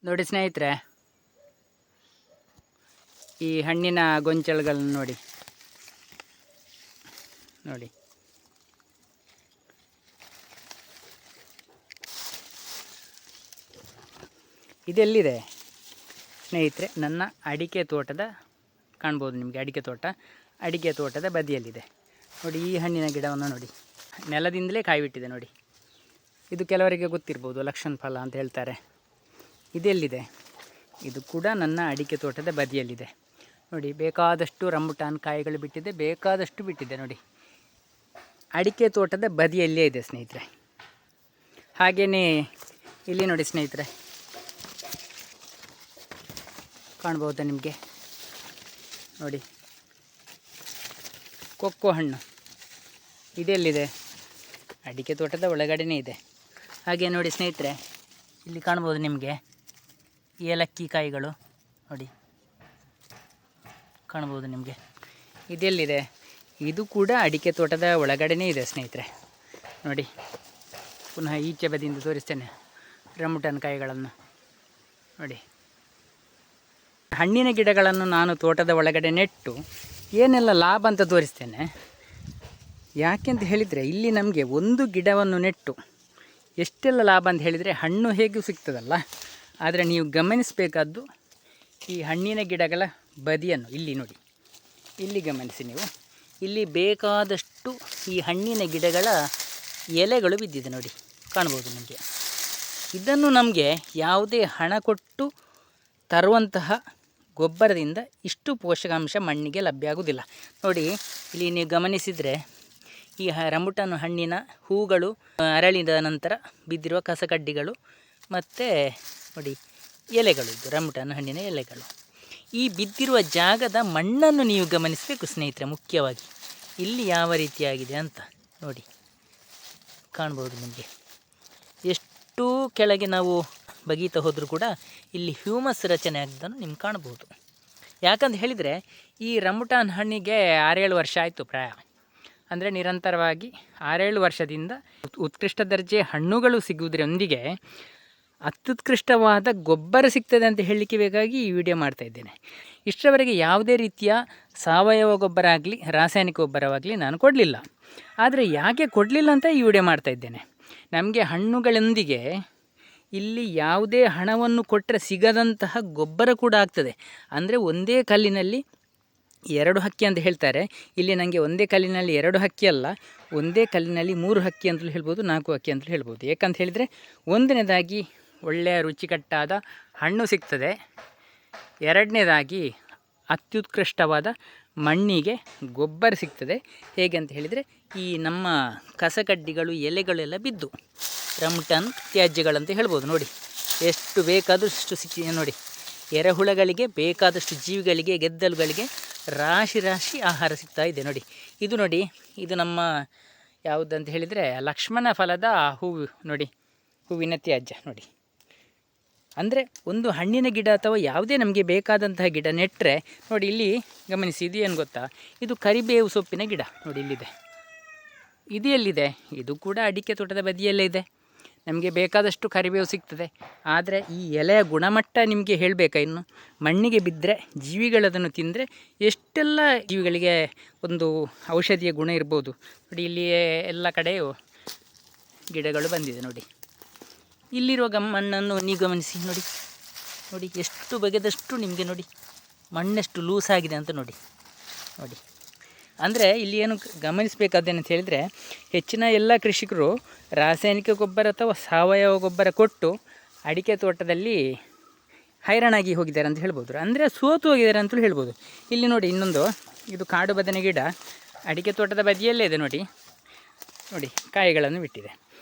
ನೋಡಿ ಸ್ನೇಹಿತರೆ, ಈ ಹಣ್ಣಿನ ಗೊಂಚಲುಗಳನ್ನು ನೋಡಿ ನೋಡಿ ಇದೆಲ್ಲಿದೆ ಸ್ನೇಹಿತರೆ? ನನ್ನ ಅಡಿಕೆ ತೋಟದ ಕಾಣ್ಬೋದು ನಿಮಗೆ. ಅಡಿಕೆ ತೋಟದ ಬದಿಯಲ್ಲಿದೆ ನೋಡಿ. ಈ ಹಣ್ಣಿನ ಗಿಡವನ್ನು ನೋಡಿ, ನೆಲದಿಂದಲೇ ಕಾಯಿ ಬಿಟ್ಟಿದೆ ನೋಡಿ. ಇದು ಕೆಲವರಿಗೆ ಗೊತ್ತಿರ್ಬೋದು, ಲಕ್ಷಣ ಫಲ ಅಂತ ಹೇಳ್ತಾರೆ. ಇದೆಲ್ಲಿದೆ? ಇದು ಕೂಡ ನನ್ನ ಅಡಿಕೆ ತೋಟದ ಬದಿಯಲ್ಲಿದೆ ನೋಡಿ. ಬೇಕಾದಷ್ಟು ರಂಬುಟಾನ್ ಕಾಯಿಗಳು ಬಿಟ್ಟಿದೆ, ಬೇಕಾದಷ್ಟು ಬಿಟ್ಟಿದೆ ನೋಡಿ. ಅಡಿಕೆ ತೋಟದ ಬದಿಯಲ್ಲೇ ಇದೆ ಸ್ನೇಹಿತರೆ. ಹಾಗೆಯೇ ಇಲ್ಲಿ ನೋಡಿ ಸ್ನೇಹಿತರೆ, ಕಾಣ್ಬೋದಾ ನಿಮಗೆ? ನೋಡಿ, ಕೊಕ್ಕೋ ಹಣ್ಣು ಇದೆಲ್ಲಿದೆ? ಅಡಿಕೆ ತೋಟದ ಒಳಗಡೆನೇ ಇದೆ. ಹಾಗೆ ನೋಡಿ ಸ್ನೇಹಿತರೆ, ಇಲ್ಲಿ ಕಾಣ್ಬೋದು ನಿಮಗೆ ಏಲಕ್ಕಿ ಕಾಯಿಗಳು ನೋಡಿ, ಕಾಣ್ಬೋದು ನಿಮಗೆ. ಇದೆಲ್ಲಿದೆ? ಇದು ಕೂಡ ಅಡಿಕೆ ತೋಟದ ಒಳಗಡೆನೇ ಇದೆ ಸ್ನೇಹಿತರೆ. ನೋಡಿ, ಪುನಃ ಈಚೆ ಬದಿಯಿಂದ ತೋರಿಸ್ತೇನೆ ರಂಬುಟಾನ್ ಕಾಯಿಗಳನ್ನು ನೋಡಿ. ಹಣ್ಣಿನ ಗಿಡಗಳನ್ನು ನಾನು ತೋಟದ ಒಳಗಡೆ ನೆಟ್ಟು ಏನೆಲ್ಲ ಲಾಭ ಅಂತ ತೋರಿಸ್ತೇನೆ. ಯಾಕೆಂತ ಹೇಳಿದರೆ, ಇಲ್ಲಿ ನಮಗೆ ಒಂದು ಗಿಡವನ್ನು ನೆಟ್ಟು ಎಷ್ಟೆಲ್ಲ ಲಾಭ ಅಂತ ಹೇಳಿದರೆ, ಹಣ್ಣು ಹೇಗೂ ಸಿಗ್ತದಲ್ಲ. ಆದರೆ ನೀವು ಗಮನಿಸಬೇಕಾದ್ದು ಈ ಹಣ್ಣಿನ ಗಿಡಗಳ ಬದಿಯನ್ನು. ಇಲ್ಲಿ ನೋಡಿ, ಇಲ್ಲಿ ಗಮನಿಸಿ ನೀವು. ಇಲ್ಲಿ ಬೇಕಾದಷ್ಟು ಈ ಹಣ್ಣಿನ ಗಿಡಗಳ ಎಲೆಗಳು ಬಿದ್ದಿದೆ ನೋಡಿ, ಕಾಣ್ಬೋದು ನಿಮಗೆ. ಇದನ್ನು ನಮಗೆ ಯಾವುದೇ ಹಣ ಕೊಟ್ಟು ತರುವಂತಹ ಗೊಬ್ಬರದಿಂದ ಇಷ್ಟು ಪೋಷಕಾಂಶ ಮಣ್ಣಿಗೆ ಲಭ್ಯ ಆಗುವುದಿಲ್ಲ ನೋಡಿ. ಇಲ್ಲಿ ನೀವು ಗಮನಿಸಿದರೆ, ಈ ರಂಬುಟಾನ್ ಹಣ್ಣಿನ ಹೂಗಳು ಅರಳಿದ ನಂತರ ಬಿದ್ದಿರುವ ಕಸಕಡ್ಡಿಗಳು ಮತ್ತು ನೋಡಿ ಎಲೆಗಳು, ಇದು ರಂಬುಟಾನ್ ಹಣ್ಣಿನ ಎಲೆಗಳು. ಈ ಬಿದ್ದಿರುವ ಜಾಗದ ಮಣ್ಣನ್ನು ನೀವು ಗಮನಿಸಬೇಕು ಸ್ನೇಹಿತರೆ. ಮುಖ್ಯವಾಗಿ ಇಲ್ಲಿ ಯಾವ ರೀತಿಯಾಗಿದೆ ಅಂತ ನೋಡಿ, ಕಾಣ್ಬೋದು ನಿಮಗೆ. ಎಷ್ಟು ಕೆಳಗೆ ನಾವು ಬಗೀತಾ ಹೋದರೂ ಕೂಡ ಇಲ್ಲಿ ಹ್ಯೂಮಸ್ ರಚನೆ ಆಗಿದ್ದನ್ನು ನಿಮ್ಗೆ ಕಾಣ್ಬೋದು. ಯಾಕಂತ ಹೇಳಿದರೆ, ಈ ರಂಬುಟಾನ್ ಹಣ್ಣಿಗೆ 6-7 ವರ್ಷ ಆಯಿತು ಪ್ರಾಯ. ಅಂದರೆ ನಿರಂತರವಾಗಿ 6-7 ವರ್ಷದಿಂದ ಉತ್ಕೃಷ್ಟ ದರ್ಜೆ ಹಣ್ಣುಗಳು ಸಿಗುವುದರೊಂದಿಗೆ ಅತ್ಯುತ್ಕೃಷ್ಟವಾದ ಗೊಬ್ಬರ ಸಿಗ್ತದೆ ಅಂತ ಹೇಳಲಿಕ್ಕೆ ಬೇಕಾಗಿ ಈ ವಿಡಿಯೋ ಮಾಡ್ತಾಯಿದ್ದೇನೆ. ಇಷ್ಟರವರೆಗೆ ಯಾವುದೇ ರೀತಿಯ ಸಾವಯವ ಗೊಬ್ಬರ ಆಗಲಿ ರಾಸಾಯನಿಕ ಗೊಬ್ಬರವಾಗಲಿ ನಾನು ಕೊಡಲಿಲ್ಲ. ಆದರೆ ಯಾಕೆ ಕೊಡಲಿಲ್ಲ ಅಂತ ಈ ವಿಡಿಯೋ ಮಾಡ್ತಾಯಿದ್ದೇನೆ. ನಮಗೆ ಹಣ್ಣುಗಳೊಂದಿಗೆ ಇಲ್ಲಿ ಯಾವುದೇ ಹಣವನ್ನು ಕೊಟ್ಟರೆ ಸಿಗದಂತಹ ಗೊಬ್ಬರ ಕೂಡ ಆಗ್ತದೆ. ಅಂದರೆ ಒಂದೇ ಕಲ್ಲಿನಲ್ಲಿ 2 ಹಕ್ಕಿ ಅಂತ ಹೇಳ್ತಾರೆ. ಇಲ್ಲಿ ನನಗೆ ಒಂದೇ ಕಲ್ಲಿನಲ್ಲಿ 2 ಹಕ್ಕಿ ಅಲ್ಲ, ಒಂದೇ ಕಲ್ಲಿನಲ್ಲಿ 3 ಹಕ್ಕಿ ಅಂತಲೂ ಹೇಳ್ಬೋದು, 4 ಹಕ್ಕಿ ಅಂತಲೂ ಹೇಳ್ಬೋದು. ಏಕಂತ ಹೇಳಿದರೆ, ಒಂದನೇದಾಗಿ ಒಳ್ಳೆಯ ರುಚಿಕಟ್ಟಾದ ಹಣ್ಣು ಸಿಗ್ತದೆ. ಎರಡನೇದಾಗಿ ಅತ್ಯುತ್ಕೃಷ್ಟವಾದ ಮಣ್ಣಿಗೆ ಗೊಬ್ಬರ ಸಿಗ್ತದೆ. ಹೇಗೆ ಅಂತ ಹೇಳಿದರೆ, ಈ ನಮ್ಮ ಕಸಕಡ್ಡಿಗಳು ಎಲೆಗಳೆಲ್ಲ ಬಿದ್ದು ರಂಬುಟಾನ್ ತ್ಯಾಜ್ಯಗಳಂತ ಹೇಳ್ಬೋದು ನೋಡಿ. ಎಷ್ಟು ಬೇಕಾದಷ್ಟು ಸಿಕ್ಕಿದೆ ನೋಡಿ. ಎರೆಹುಳಗಳಿಗೆ, ಬೇಕಾದಷ್ಟು ಜೀವಿಗಳಿಗೆ, ಗೆದ್ದಲುಗಳಿಗೆ ರಾಶಿ ರಾಶಿ ಆಹಾರ ಸಿಗ್ತಾ ಇದೆ ನೋಡಿ. ಇದು ನೋಡಿ, ಇದು ನಮ್ಮ ಯಾವುದಂತ ಹೇಳಿದರೆ ಲಕ್ಷ್ಮಣ ಫಲದ ಹೂವು ನೋಡಿ, ಹೂವಿನ ತ್ಯಾಜ್ಯ ನೋಡಿ. ಅಂದರೆ ಒಂದು ಹಣ್ಣಿನ ಗಿಡ ಅಥವಾ ಯಾವುದೇ ನಮಗೆ ಬೇಕಾದಂತಹ ಗಿಡ ನೆಟ್ಟರೆ ನೋಡಿ, ಇಲ್ಲಿ ಗಮನಿಸಿ, ಇದು ಏನು ಗೊತ್ತಾ? ಇದು ಕರಿಬೇವು ಸೊಪ್ಪಿನ ಗಿಡ ನೋಡಿ, ಇಲ್ಲಿದೆ. ಇದು ಎಲ್ಲಿದೆ? ಇದು ಕೂಡ ಅಡಿಕೆ ತೋಟದ ಬದಿಯಲ್ಲೇ ಇದೆ. ನಮಗೆ ಬೇಕಾದಷ್ಟು ಕರಿಬೇವು ಸಿಗ್ತದೆ. ಆದರೆ ಈ ಎಲೆಯ ಗುಣಮಟ್ಟ ನಿಮಗೆ ಹೇಳಬೇಕಾ? ಇನ್ನು ಮಣ್ಣಿಗೆ ಬಿದ್ದರೆ ಜೀವಿಗಳದನ್ನು ತಿಂದರೆ ಎಷ್ಟೆಲ್ಲ ಜೀವಿಗಳಿಗೆ ಒಂದು ಔಷಧಿಯ ಗುಣ ಇರ್ಬೋದು ನೋಡಿ. ಇಲ್ಲಿ ಎಲ್ಲ ಕಡೆಯೂ ಗಿಡಗಳು ಬಂದಿದೆ ನೋಡಿ. ಇಲ್ಲಿರುವ ಮಣ್ಣನ್ನು ನೀವು ಗಮನಿಸಿ ನೋಡಿ. ನೋಡಿ ಎಷ್ಟು ಬಗೆದಷ್ಟು ನಿಮಗೆ ನೋಡಿ, ಮಣ್ಣೆಷ್ಟು ಲೂಸ್ ಆಗಿದೆ ಅಂತ ನೋಡಿ. ನೋಡಿ, ಅಂದರೆ ಇಲ್ಲಿ ಏನು ಗಮನಿಸಬೇಕಾದ್ದೇನಂತ ಹೇಳಿದರೆ, ಹೆಚ್ಚಿನ ಎಲ್ಲ ಕೃಷಿಕರು ರಾಸಾಯನಿಕ ಗೊಬ್ಬರ ಅಥವಾ ಸಾವಯವ ಗೊಬ್ಬರ ಕೊಟ್ಟು ಅಡಿಕೆ ತೋಟದಲ್ಲಿ ಹೈರಾಣಾಗಿ ಹೋಗಿದ್ದಾರೆ ಅಂತ ಹೇಳ್ಬೋದು. ಅಂದರೆ ಸೋತು ಹೋಗಿದ್ದಾರೆ ಅಂತಲೂ ಹೇಳ್ಬೋದು. ಇಲ್ಲಿ ನೋಡಿ, ಇನ್ನೊಂದು ಇದು ಕಾಡು ಬದನೆ ಗಿಡ ಅಡಿಕೆ ತೋಟದ ಬದಿಯಲ್ಲೇ ಇದೆ ನೋಡಿ. ನೋಡಿ ಕಾಯಿಗಳನ್ನು ಬಿಟ್ಟಿದೆ.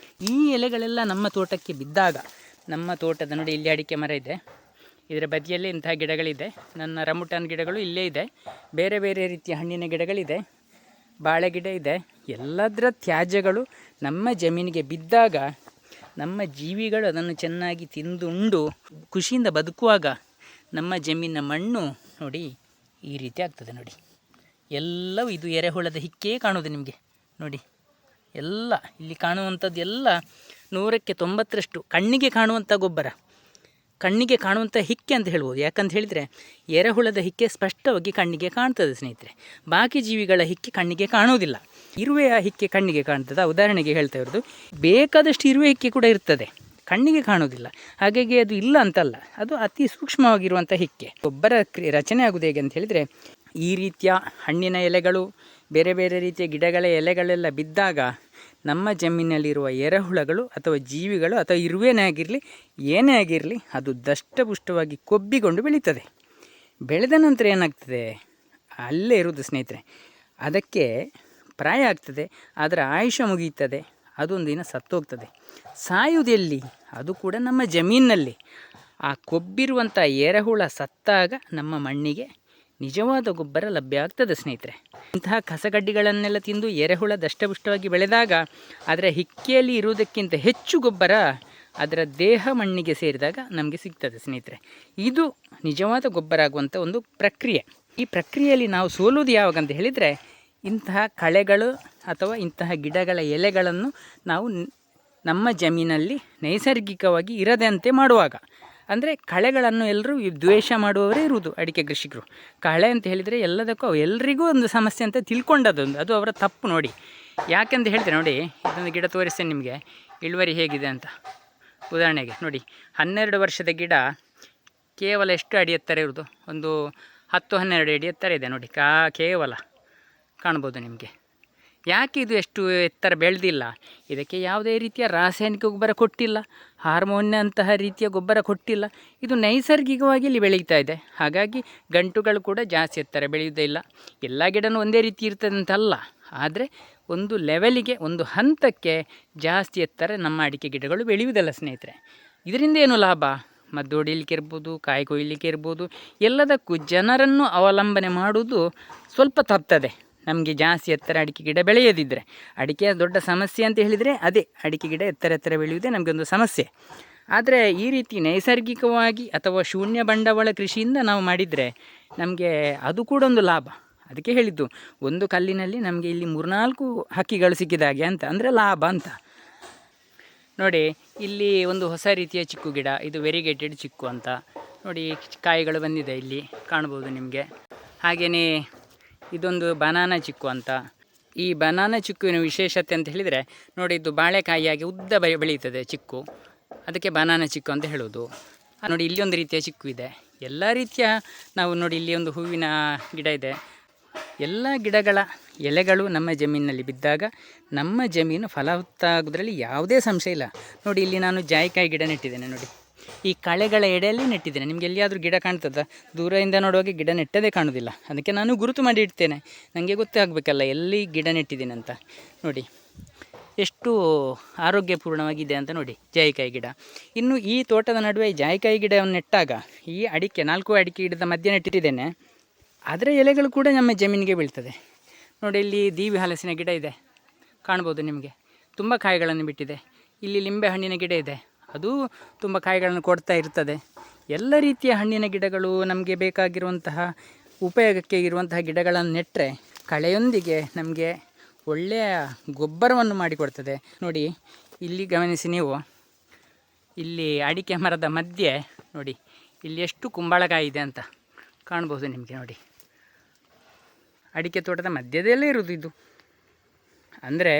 ಈ ಎಲೆಗಳೆಲ್ಲ ನಮ್ಮ ತೋಟಕ್ಕೆ ಬಿದ್ದಾಗ, ನಮ್ಮ ತೋಟದ ನೋಡಿ, ಇಲ್ಲಿ ಅಡಿಕೆ ಮರ ಇದೆ, ಇದರ ಬದಿಯಲ್ಲೇ ಇಂತಹ ಗಿಡಗಳಿದೆ. ನನ್ನ ರಂಬುಟಾನ್ ಗಿಡಗಳು ಇಲ್ಲೇ ಇದೆ. ಬೇರೆ ಬೇರೆ ರೀತಿಯ ಹಣ್ಣಿನ ಗಿಡಗಳಿದೆ, ಬಾಳೆ ಗಿಡ ಇದೆ. ಎಲ್ಲದರ ತ್ಯಾಜ್ಯಗಳು ನಮ್ಮ ಜಮೀನಿಗೆ ಬಿದ್ದಾಗ ನಮ್ಮ ಜೀವಿಗಳು ಅದನ್ನು ಚೆನ್ನಾಗಿ ತಿಂದು ಉಂಡು ಖುಷಿಯಿಂದ ಬದುಕುವಾಗ ನಮ್ಮ ಜಮೀನಿನ ಮಣ್ಣು ನೋಡಿ ಈ ರೀತಿ ಆಗ್ತದೆ ನೋಡಿ. ಎಲ್ಲವೂ ಇದು ಎರೆಹುಳದ ಹಿಕ್ಕೇ ಕಾಣುವುದು ನಿಮಗೆ ನೋಡಿ. ಎಲ್ಲ ಇಲ್ಲಿ ಕಾಣುವಂಥದ್ದು ಎಲ್ಲ 100ಕ್ಕೆ 90ರಷ್ಟು ಕಣ್ಣಿಗೆ ಕಾಣುವಂಥ ಗೊಬ್ಬರ. ಕಣ್ಣಿಗೆ ಕಾಣುವಂಥ ಹಿಕ್ಕೆ ಅಂತ ಹೇಳ್ಬೋದು. ಯಾಕಂತ ಹೇಳಿದರೆ ಎರೆಹುಳದ ಹಿಕ್ಕೆ ಸ್ಪಷ್ಟವಾಗಿ ಕಣ್ಣಿಗೆ ಕಾಣ್ತದೆ ಸ್ನೇಹಿತರೆ. ಬಾಕಿ ಜೀವಿಗಳ ಹಿಕ್ಕೆ ಕಣ್ಣಿಗೆ ಕಾಣುವುದಿಲ್ಲ. ಇರುವೆಯ ಹಿಕ್ಕೆ ಕಣ್ಣಿಗೆ ಕಾಣ್ತದೆ. ಉದಾಹರಣೆಗೆ ಹೇಳ್ತಾ ಇರೋದು, ಬೇಕಾದಷ್ಟು ಇರುವೆ ಹಿಕ್ಕೆ ಕೂಡ ಇರ್ತದೆ, ಕಣ್ಣಿಗೆ ಕಾಣುವುದಿಲ್ಲ. ಹಾಗಾಗಿ ಅದು ಇಲ್ಲ ಅಂತಲ್ಲ, ಅದು ಅತಿ ಸೂಕ್ಷ್ಮವಾಗಿರುವಂಥ ಹಿಕ್ಕೆ. ಗೊಬ್ಬರ ರಚನೆ ಆಗುವುದು ಹೇಗೆ ಅಂತ ಹೇಳಿದರೆ, ಈ ರೀತಿಯ ಹಣ್ಣಿನ ಎಲೆಗಳು, ಬೇರೆ ಬೇರೆ ರೀತಿಯ ಗಿಡಗಳ ಎಲೆಗಳೆಲ್ಲ ಬಿದ್ದಾಗ ನಮ್ಮ ಜಮೀನಲ್ಲಿರುವ ಎರೆಹುಳಗಳು ಅಥವಾ ಜೀವಿಗಳು ಅಥವಾ ಇರುವೆನೇ ಆಗಿರಲಿ ಏನೇ ಆಗಿರಲಿ ಅದು ದಷ್ಟಪುಷ್ಟವಾಗಿ ಕೊಬ್ಬಿಕೊಂಡು ಬೆಳೀತದೆ. ಬೆಳೆದ ನಂತರ ಏನಾಗ್ತದೆ, ಅಲ್ಲೇ ಇರುವುದು ಸ್ನೇಹಿತರೆ. ಅದಕ್ಕೆ ಪ್ರಾಯ ಆಗ್ತದೆ, ಅದರ ಆಯುಷ್ಯ ಮುಗಿಯುತ್ತದೆ, ಅದೊಂದು ದಿನ ಸತ್ತೋಗ್ತದೆ. ಸಾಯುವುದೆಲ್ಲಿ? ಅದು ಕೂಡ ನಮ್ಮ ಜಮೀನಿನಲ್ಲಿ. ಆ ಕೊಬ್ಬಿರುವಂಥ ಎರೆಹುಳ ಸತ್ತಾಗ ನಮ್ಮ ಮಣ್ಣಿಗೆ ನಿಜವಾದ ಗೊಬ್ಬರ ಲಭ್ಯ ಆಗ್ತದೆ ಸ್ನೇಹಿತರೆ. ಇಂತಹ ಕಸಗಡ್ಡಿಗಳನ್ನೆಲ್ಲ ತಿಂದು ಎರೆಹುಳ ದಷ್ಟಪುಷ್ಟವಾಗಿ ಬೆಳೆದಾಗ ಅದರ ಹಿಕ್ಕೆಯಲ್ಲಿ ಇರುವುದಕ್ಕಿಂತ ಹೆಚ್ಚು ಗೊಬ್ಬರ ಅದರ ದೇಹ ಮಣ್ಣಿಗೆ ಸೇರಿದಾಗ ನಮಗೆ ಸಿಗ್ತದೆ ಸ್ನೇಹಿತರೆ. ಇದು ನಿಜವಾದ ಗೊಬ್ಬರ ಆಗುವಂಥ ಒಂದು ಪ್ರಕ್ರಿಯೆ. ಈ ಪ್ರಕ್ರಿಯೆಯಲ್ಲಿ ನಾವು ಸೋಲುವುದು ಯಾವಾಗ ಅಂತ ಹೇಳಿದರೆ, ಇಂತಹ ಕಳೆಗಳು ಅಥವಾ ಇಂತಹ ಗಿಡಗಳ ಎಲೆಗಳನ್ನು ನಾವು ನಮ್ಮ ಜಮೀನಲ್ಲಿ ನೈಸರ್ಗಿಕವಾಗಿ ಇರದಂತೆ ಮಾಡುವಾಗ. ಅಂದರೆ ಕಳೆಗಳನ್ನು ಎಲ್ಲರೂ ದ್ವೇಷ ಮಾಡುವವರೇ ಇರುವುದು ಅಡಿಕೆ ಕೃಷಿಕರು. ಕಳೆ ಅಂತ ಹೇಳಿದರೆ ಎಲ್ಲದಕ್ಕೂ ಎಲ್ರಿಗೂ ಒಂದು ಸಮಸ್ಯೆ ಅಂತ ತಿಳ್ಕೊಂಡದೊಂದು, ಅದು ಅವರ ತಪ್ಪು ನೋಡಿ. ಯಾಕೆಂತ ಹೇಳಿದರೆ ನೋಡಿ, ಇದೊಂದು ಗಿಡ ತೋರಿಸ್ತೇನೆ ನಿಮಗೆ, ಇಳುವರಿ ಹೇಗಿದೆ ಅಂತ. ಉದಾಹರಣೆಗೆ ನೋಡಿ, 12 ವರ್ಷದ ಗಿಡ ಕೇವಲ ಎಷ್ಟು ಅಡಿ ಎತ್ತರ ಇರುವುದು? ಒಂದು 10-12 ಅಡಿ ಎತ್ತರ ಇದೆ ನೋಡಿ, ಕೇವಲ ಕಾಣ್ಬೋದು ನಿಮಗೆ. ಯಾಕೆ ಇದು ಎಷ್ಟು ಎತ್ತರ ಬೆಳೆದಿಲ್ಲ? ಇದಕ್ಕೆ ಯಾವುದೇ ರೀತಿಯ ರಾಸಾಯನಿಕ ಗೊಬ್ಬರ ಕೊಟ್ಟಿಲ್ಲ, ಹಾರ್ಮೋನ್ನಂತಹ ರೀತಿಯ ಗೊಬ್ಬರ ಕೊಟ್ಟಿಲ್ಲ. ಇದು ನೈಸರ್ಗಿಕವಾಗಿ ಇಲ್ಲಿ ಬೆಳೀತಾ ಇದೆ. ಹಾಗಾಗಿ ಗಂಟುಗಳು ಕೂಡ ಜಾಸ್ತಿ ಎತ್ತರ ಬೆಳೆಯುವುದೇ ಇಲ್ಲ. ಎಲ್ಲ ಗಿಡನೂ ಒಂದೇ ರೀತಿ ಇರ್ತದೆ ಅಂತಲ್ಲ, ಆದರೆ ಒಂದು ಲೆವೆಲಿಗೆ, ಒಂದು ಹಂತಕ್ಕೆ ಜಾಸ್ತಿ ಎತ್ತರ ನಮ್ಮ ಅಡಿಕೆ ಗಿಡಗಳು ಬೆಳೆಯುವುದಲ್ಲ ಸ್ನೇಹಿತರೆ. ಇದರಿಂದ ಏನು ಲಾಭ? ಮದ್ದು ಹೊಡಿಲಿಕ್ಕೆ ಇರ್ಬೋದು, ಕಾಯಿ ಕೊಯ್ಯಲಿಕ್ಕೆ ಇರ್ಬೋದು, ಎಲ್ಲದಕ್ಕೂ ಜನರನ್ನು ಅವಲಂಬನೆ ಮಾಡುವುದು ಸ್ವಲ್ಪ ತಪ್ತದೆ. ನಮಗೆ ಜಾಸ್ತಿ ಎತ್ತರ ಅಡಿಕೆ ಗಿಡ ಬೆಳೆಯದಿದ್ದರೆ, ಅಡಿಕೆಯ ದೊಡ್ಡ ಸಮಸ್ಯೆ ಅಂತ ಹೇಳಿದರೆ ಅದೇ, ಅಡಿಕೆ ಗಿಡ ಎತ್ತರ ಬೆಳೆಯುವುದೇ ನಮಗೊಂದು ಸಮಸ್ಯೆ. ಆದರೆ ಈ ರೀತಿ ನೈಸರ್ಗಿಕವಾಗಿ ಅಥವಾ ಶೂನ್ಯ ಬಂಡವಾಳ ಕೃಷಿಯಿಂದ ನಾವು ಮಾಡಿದರೆ ನಮಗೆ ಅದು ಕೂಡ ಒಂದು ಲಾಭ. ಅದಕ್ಕೆ ಹೇಳಿದ್ದು, ಒಂದು ಕಲ್ಲಿನಲ್ಲಿ ನಮಗೆ ಇಲ್ಲಿ 3-4 ಹಕ್ಕಿಗಳು ಸಿಕ್ಕಿದಾಗೆ ಅಂತ, ಅಂದರೆ ಲಾಭ ಅಂತ. ನೋಡಿ, ಇಲ್ಲಿ ಒಂದು ಹೊಸ ರೀತಿಯ ಚಿಕ್ಕು ಗಿಡ, ಇದು ವೆರಿಗೇಟೆಡ್ ಚಿಕ್ಕು ಅಂತ ನೋಡಿ, ಕಾಯಿಗಳು ಬಂದಿದೆ ಇಲ್ಲಿ ಕಾಣ್ಬೋದು ನಿಮಗೆ. ಹಾಗೆಯೇ ಇದೊಂದು ಬನಾನಾ ಚಿಕ್ಕು ಅಂತ. ಈ ಬನಾನಾ ಚಿಕ್ಕುವಿನ ವಿಶೇಷತೆ ಅಂತ ಹೇಳಿದರೆ ನೋಡಿ, ಇದು ಬಾಳೆಕಾಯಿಯಾಗಿ ಉದ್ದ ಬೆಳೀತದೆ ಚಿಕ್ಕು, ಅದಕ್ಕೆ ಬನಾನಾ ಚಿಕ್ಕು ಅಂತ ಹೇಳೋದು. ನೋಡಿ, ಇಲ್ಲಿ ಒಂದು ರೀತಿಯ ಚಿಕ್ಕು ಇದೆ. ಎಲ್ಲ ರೀತಿಯ ನಾವು ನೋಡಿ, ಇಲ್ಲಿ ಒಂದು ಹೂವಿನ ಗಿಡ ಇದೆ. ಎಲ್ಲ ಗಿಡಗಳ ಎಲೆಗಳು ನಮ್ಮ ಜಮೀನಿನಲ್ಲಿ ಬಿದ್ದಾಗ ನಮ್ಮ ಜಮೀನು ಫಲವತ್ತಾಗೋದ್ರಲ್ಲಿ ಯಾವುದೇ ಸಂಶಯ ಇಲ್ಲ. ನೋಡಿ, ಇಲ್ಲಿ ನಾನು ಜಾಯಿಕಾಯಿ ಗಿಡ ನೆಟ್ಟಿದ್ದೇನೆ ನೋಡಿ, ಈ ಕಳೆಗಳ ಎಡೆಯಲ್ಲಿ ನೆಟ್ಟಿದ್ದೇನೆ. ನಿಮಗೆ ಎಲ್ಲಿಯಾದರೂ ಗಿಡ ಕಾಣ್ತದ? ದೂರದಿಂದ ನೋಡುವಾಗ ಗಿಡ ನೆಟ್ಟದೇ ಕಾಣೋದಿಲ್ಲ. ಅದಕ್ಕೆ ನಾನು ಗುರುತು ಮಾಡಿ ಇಡ್ತೇನೆ, ನನಗೆ ಗೊತ್ತಾಗಬೇಕಲ್ಲ ಎಲ್ಲಿ ಗಿಡ ನೆಟ್ಟಿದ್ದೀನಿ ಅಂತ. ನೋಡಿ ಎಷ್ಟು ಆರೋಗ್ಯಪೂರ್ಣವಾಗಿದೆ ಅಂತ ನೋಡಿ ಜಾಯಿಕಾಯಿ ಗಿಡ. ಇನ್ನು ಈ ತೋಟದ ನಡುವೆ ಜಾಯಿಕಾಯಿ ಗಿಡವನ್ನು ನೆಟ್ಟಾಗ, ಈ ಅಡಿಕೆ 4 ಅಡಿಕೆ ಗಿಡದ ಮಧ್ಯೆ ನೆಟ್ಟಿದ್ದೇನೆ, ಅದರ ಎಲೆಗಳು ಕೂಡ ನಮ್ಮ ಜಮೀನಿಗೆ ಬೀಳ್ತದೆ. ನೋಡಿ, ಇಲ್ಲಿ ದೀವಿ ಹಲಸಿನ ಗಿಡ ಇದೆ ಕಾಣ್ಬೋದು ನಿಮಗೆ, ತುಂಬ ಕಾಯಿಗಳನ್ನು ಬಿಟ್ಟಿದೆ. ಇಲ್ಲಿ ಲಿಂಬೆ ಹಣ್ಣಿನ ಗಿಡ ಇದೆ, ಅದು ತುಂಬ ಕಾಯಿಗಳನ್ನು ಕೊಡ್ತಾ ಇರ್ತದೆ. ಎಲ್ಲ ರೀತಿಯ ಹಣ್ಣಿನ ಗಿಡಗಳು ನಮಗೆ ಬೇಕಾಗಿರುವಂತಹ ಉಪಯೋಗಕ್ಕೆ ಇರುವಂತಹ ಗಿಡಗಳನ್ನು ನೆಟ್ಟರೆ ಕಳೆಯೊಂದಿಗೆ ನಮಗೆ ಒಳ್ಳೆಯ ಗೊಬ್ಬರವನ್ನು ಮಾಡಿಕೊಡ್ತದೆ. ನೋಡಿ, ಇಲ್ಲಿ ಗಮನಿಸಿ ನೀವು, ಇಲ್ಲಿ ಅಡಿಕೆ ಮರದ ಮಧ್ಯೆ ನೋಡಿ, ಇಲ್ಲಿ ಎಷ್ಟು ಕುಂಬಳಕಾಯಿ ಇದೆ ಅಂತ ಕಾಣ್ಬೋದು ನಿಮಗೆ. ನೋಡಿ, ಅಡಿಕೆ ತೋಟದ ಮಧ್ಯದಲ್ಲೇ ಇರೋದು ಇದು. ಅಂದರೆ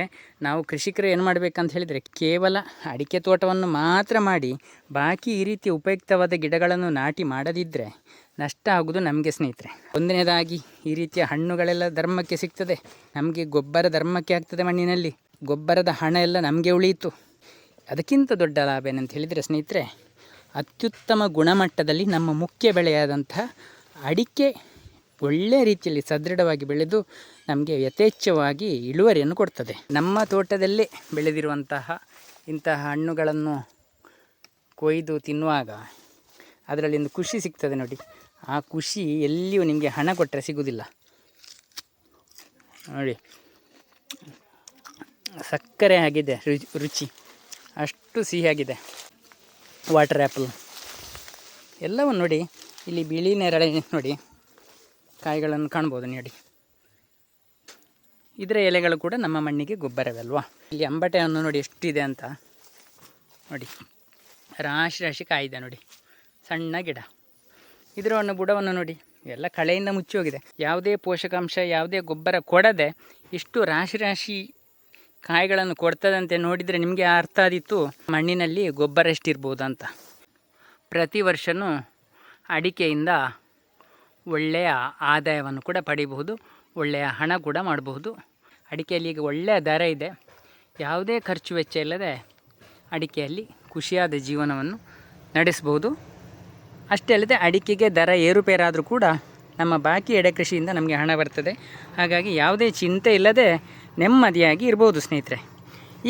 ನಾವು ಕೃಷಿಕರು ಏನು ಮಾಡಬೇಕಂತ ಹೇಳಿದರೆ, ಕೇವಲ ಅಡಿಕೆ ತೋಟವನ್ನು ಮಾತ್ರ ಮಾಡಿ ಬಾಕಿ ಈ ರೀತಿಯ ಉಪಯುಕ್ತವಾದ ಗಿಡಗಳನ್ನು ನಾಟಿ ಮಾಡದಿದ್ದರೆ ನಷ್ಟ ಆಗೋದು ನಮಗೆ ಸ್ನೇಹಿತರೆ. ಒಂದನೇದಾಗಿ ಈ ರೀತಿಯ ಹಣ್ಣುಗಳೆಲ್ಲ ಧರ್ಮಕ್ಕೆ ಸಿಗ್ತದೆ, ನಮಗೆ ಗೊಬ್ಬರ ಧರ್ಮಕ್ಕೆ ಆಗ್ತದೆ, ಮಣ್ಣಿನಲ್ಲಿ ಗೊಬ್ಬರದ ಹಣ ಎಲ್ಲ ನಮಗೆ ಉಳಿಯಿತು. ಅದಕ್ಕಿಂತ ದೊಡ್ಡ ಲಾಭ ಏನಂತ ಹೇಳಿದರೆ ಸ್ನೇಹಿತರೆ, ಅತ್ಯುತ್ತಮ ಗುಣಮಟ್ಟದಲ್ಲಿ ನಮ್ಮ ಮುಖ್ಯ ಬೆಳೆಯಾದಂಥ ಅಡಿಕೆ ಒಳ್ಳೆಯ ರೀತಿಯಲ್ಲಿ ಸದೃಢವಾಗಿ ಬೆಳೆದು ನಮಗೆ ಯಥೇಚ್ಛವಾಗಿ ಇಳುವರಿಯನ್ನು ಕೊಡ್ತದೆ. ನಮ್ಮ ತೋಟದಲ್ಲೇ ಬೆಳೆದಿರುವಂತಹ ಇಂತಹ ಹಣ್ಣುಗಳನ್ನು ಕೊಯ್ದು ತಿನ್ನುವಾಗ ಅದರಲ್ಲಿ ಒಂದು ಖುಷಿ ಸಿಗ್ತದೆ ನೋಡಿ. ಆ ಖುಷಿ ಎಲ್ಲಿಯೂ ನಿಮಗೆ ಹಣ ಕೊಟ್ಟರೆ ಸಿಗೋದಿಲ್ಲ. ನೋಡಿ, ಸಕ್ಕರೆ ಆಗಿದೆ ರುಚಿ, ಅಷ್ಟು ಸಿಹಿಯಾಗಿದೆ. ವಾಟರ್ ಆ್ಯಪಲ್ ಎಲ್ಲವನ್ನು ನೋಡಿ, ಇಲ್ಲಿ ಬಿಳಿ ನೇರಳೆ ನೋಡಿ ಕಾಯಿಗಳನ್ನು ಕಾಣ್ಬೋದು ನೋಡಿ. ಇದರ ಎಲೆಗಳು ಕೂಡ ನಮ್ಮ ಮಣ್ಣಿಗೆ ಗೊಬ್ಬರವಲ್ವಾ. ಇಲ್ಲಿ ಅಂಬಟೆ ಹಣ್ಣು ನೋಡಿ ಎಷ್ಟಿದೆ ಅಂತ ನೋಡಿ, ರಾಶಿ ರಾಶಿ ಕಾಯಿದೆ ನೋಡಿ, ಸಣ್ಣ ಗಿಡ. ಇದರ ಬುಡವನ್ನು ನೋಡಿ, ಎಲ್ಲ ಕಳೆಯಿಂದ ಮುಚ್ಚಿ ಹೋಗಿದೆ. ಯಾವುದೇ ಪೋಷಕಾಂಶ, ಯಾವುದೇ ಗೊಬ್ಬರ ಕೊಡದೆ ಇಷ್ಟು ರಾಶಿ ರಾಶಿ ಕಾಯಿಗಳನ್ನು ಕೊಡ್ತದಂತೆ ನೋಡಿದರೆ ನಿಮಗೆ ಅರ್ಥ ಆದಿತ್ತು ಮಣ್ಣಿನಲ್ಲಿ ಗೊಬ್ಬರ ಎಷ್ಟಿರ್ಬೋದು ಅಂತ. ಪ್ರತಿ ವರ್ಷವೂ ಅಡಿಕೆಯಿಂದ ಒಳ್ಳೆಯ ಆದಾಯವನ್ನು ಕೂಡ ಪಡಿಬಹುದು, ಒಳ್ಳೆಯ ಹಣ ಕೂಡ ಮಾಡಬಹುದು. ಅಡಿಕೆಯಲ್ಲಿ ಈಗ ಒಳ್ಳೆಯ ದರ ಇದೆ. ಯಾವುದೇ ಖರ್ಚು ವೆಚ್ಚ ಇಲ್ಲದೆ ಅಡಿಕೆಯಲ್ಲಿ ಖುಷಿಯಾದ ಜೀವನವನ್ನು ನಡೆಸ್ಬೋದು. ಅಷ್ಟೇ ಅಲ್ಲದೆ ಅಡಿಕೆಗೆ ದರ ಏರುಪೇರಾದರೂ ಕೂಡ ನಮ್ಮ ಬಾಕಿ ಎಡೆ ಕೃಷಿಯಿಂದ ನಮಗೆ ಹಣ ಬರ್ತದೆ. ಹಾಗಾಗಿ ಯಾವುದೇ ಚಿಂತೆ ಇಲ್ಲದೆ ನೆಮ್ಮದಿಯಾಗಿ ಇರ್ಬೋದು ಸ್ನೇಹಿತರೆ.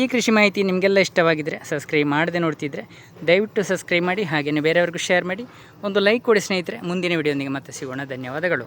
ಈ ಕೃಷಿ ಮಾಹಿತಿ ನಿಮಗೆಲ್ಲ ಇಷ್ಟವಾಗಿದ್ದರೆ, ಸಬ್ಸ್ಕ್ರೈಬ್ ಮಾಡದೆ ನೋಡ್ತಿದ್ರೆ ದಯವಿಟ್ಟು ಸಬ್ಸ್ಕ್ರೈಬ್ ಮಾಡಿ, ಹಾಗೆಯೇ ಬೇರೆಯವ್ರಿಗೂ ಶೇರ್ ಮಾಡಿ, ಒಂದು ಲೈಕ್ ಕೊಡಿ ಸ್ನೇಹಿತರೆ. ಮುಂದಿನ ವಿಡಿಯೋದೊಂದಿಗೆ ಮತ್ತೆ ಸಿಗೋಣ. ಧನ್ಯವಾದಗಳು.